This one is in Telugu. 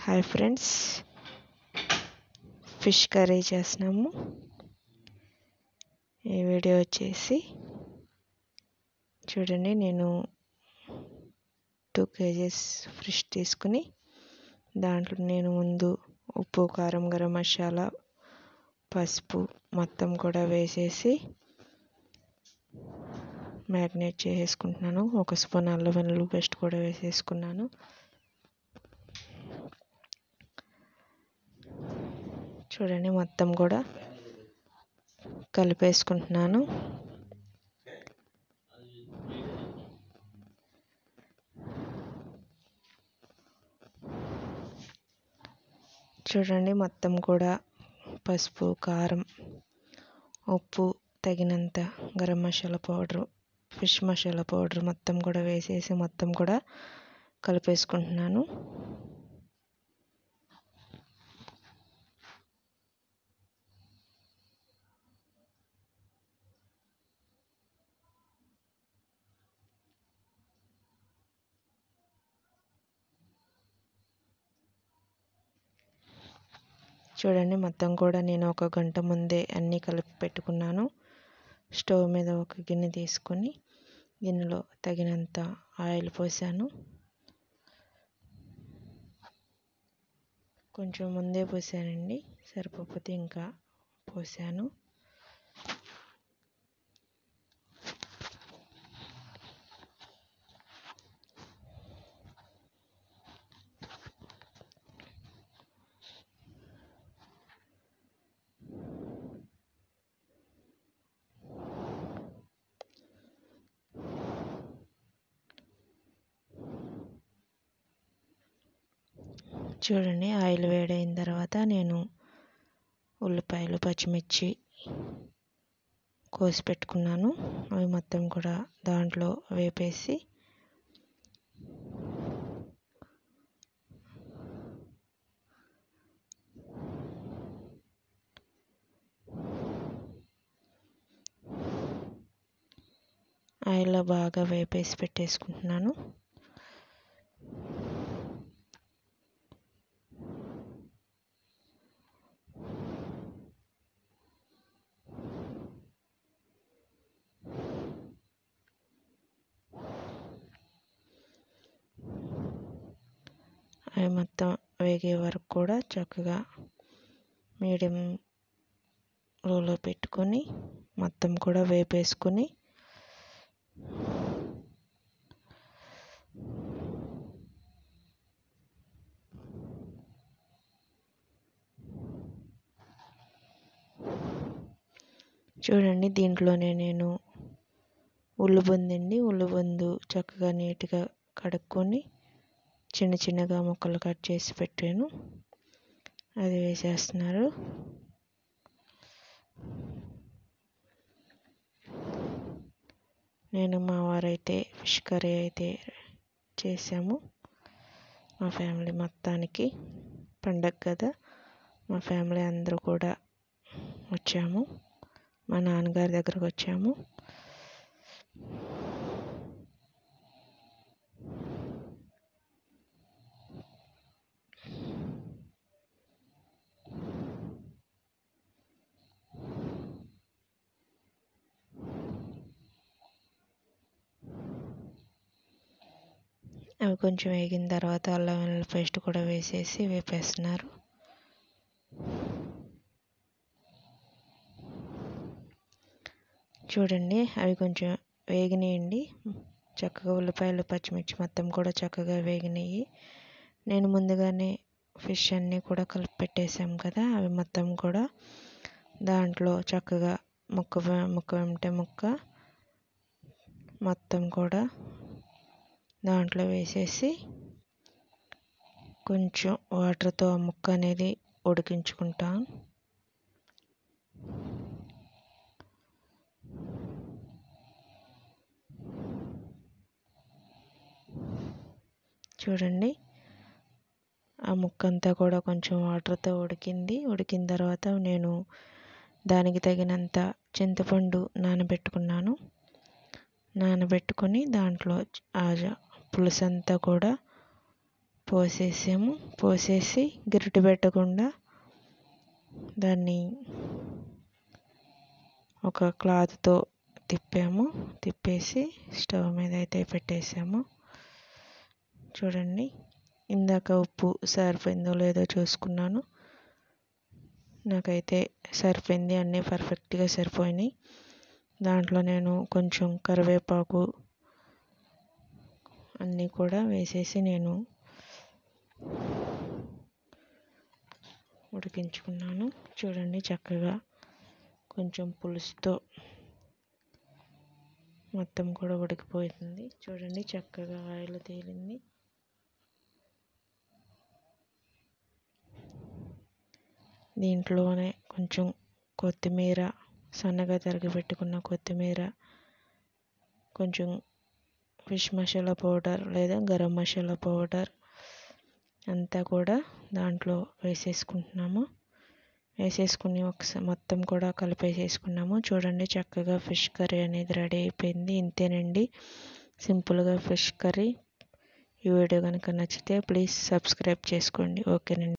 హాయ్ ఫ్రెండ్స్, ఫిష్ కర్రీ చేస్తున్నాము. ఈ వీడియో వచ్చేసి చూడండి, నేను 2 kgs ఫిష్ తీసుకుని దాంట్లో నేను ముందు ఉప్పు, కారం, గరం మసాలా, పసుపు మొత్తం కూడా వేసేసి మ్యారినేట్ చేసుకుంటున్నాను. 1 స్పూన్ అల్లం వెల్లుల్లి పేస్ట్ కూడా వేసేసుకున్నాను. చూడండి, మొత్తం కూడా కలిపేసుకుంటున్నాను. చూడండి, మొత్తం కూడా పసుపు, కారం, ఉప్పు, తగినంత garam masala powder, fish masala powder మొత్తం కూడా వేసేసి మొత్తం కూడా కలిపేసుకుంటున్నాను. చూడండి, మొత్తం కూడా నేను 1 గంట ముందే అన్నీ కలిపి పెట్టుకున్నాను. స్టవ్ మీద ఒక గిన్నె తీసుకొని గిన్నెలో తగినంత ఆయిల్ పోసాను. కొంచెం ముందే పోసానండి, సరిపోతే ఇంకా పోసాను. చూడండి, ఆయిల్ వేడైన తర్వాత నేను ఉల్లిపాయలు, పచ్చిమిర్చి కోసి పెట్టుకున్నాను. అవి మొత్తం కూడా దాంట్లో వేపేసి ఆయిల్లో బాగా వేపేసి పెట్టేసుకుంటున్నాను. అవి మొత్తం వేగే వరకు కూడా చక్కగా మీడియంలో పెట్టుకొని మొత్తం కూడా వేపేసుకొని చూడండి, దీంట్లోనే నేను ఉల్లిబొందు చక్కగా నీట్గా కడుక్కొని చిన్న చిన్నగా ముక్కలు కట్ చేసి పెట్టాను. అది వేసేస్తున్నారు. నేను మా వారైతే ఫిష్ కర్రీ అయితే చేసాము. మా ఫ్యామిలీ మొత్తానికి పండగ కదా, మా ఫ్యామిలీ అందరూ కూడా వచ్చాము. మా నాన్నగారి దగ్గరకు వచ్చాము. అవి కొంచెం వేగిన తర్వాత అల్లం వెల్లుల్లి పేస్ట్ కూడా వేసేసి వేపేస్తున్నారు. చూడండి, అవి కొంచెం వేగినాయండి. చక్కగా ఉల్లిపాయలు, పచ్చిమిర్చి మొత్తం కూడా చక్కగా వేగినాయి. నేను ముందుగానే ఫిష్ అన్నీ కూడా కలిపి పెట్టేసాం కదా, అవి మొత్తం కూడా దాంట్లో చక్కగా ముక్క వెంటే ముక్క మొత్తం కూడా దాంట్లో వేసేసి కొంచెం వాటర్తో ఆ ముక్క అనేది ఉడికించుకుంటాం. చూడండి, ఆ ముక్క అంతా కూడా కొంచెం వాటర్తో ఉడికిన తర్వాత నేను దానికి తగినంత చింతపండు నానబెట్టుకొని దాంట్లో ఆ పులుసు అంతా కూడా పోసేసి గిరిటి పెట్టకుండా దాన్ని ఒక క్లాత్తో తిప్పేసి స్టవ్ మీద అయితే పెట్టేసాము. చూడండి, ఇందాక ఉప్పు సరిపోయిందో లేదో చూసుకున్నాను. నాకైతే సరిపోయింది, అన్నీ పర్ఫెక్ట్గా సరిపోయినాయి. దాంట్లో నేను కొంచెం కరివేపాకు అన్నీ కూడా వేసేసి నేను ఉడికించుకున్నాను. చూడండి, చక్కగా కొంచెం పులుసుతో మొత్తం కూడా ఉడికిపోతుంది. చూడండి, చక్కగా ఆయిల్ తేలింది. దీంట్లోనే కొంచెం కొత్తిమీర, సన్నగా తరిగి పెట్టుకున్న కొత్తిమీర, కొంచెం ఫిష్ మసాలా పౌడర్ లేదా గరం మసాలా పౌడర్ అంతా కూడా దాంట్లో వేసేసుకుని ఒకసారి మొత్తం కూడా కలిపేసేసుకున్నాము. చూడండి, చక్కగా ఫిష్ కర్రీ అనేది రెడీ అయిపోయింది. ఇంతేనండి, సింపుల్గా ఫిష్ కర్రీ. ఈ వీడియో కనుక నచ్చితే ప్లీజ్ సబ్స్క్రైబ్ చేసుకోండి. ఓకేనండి.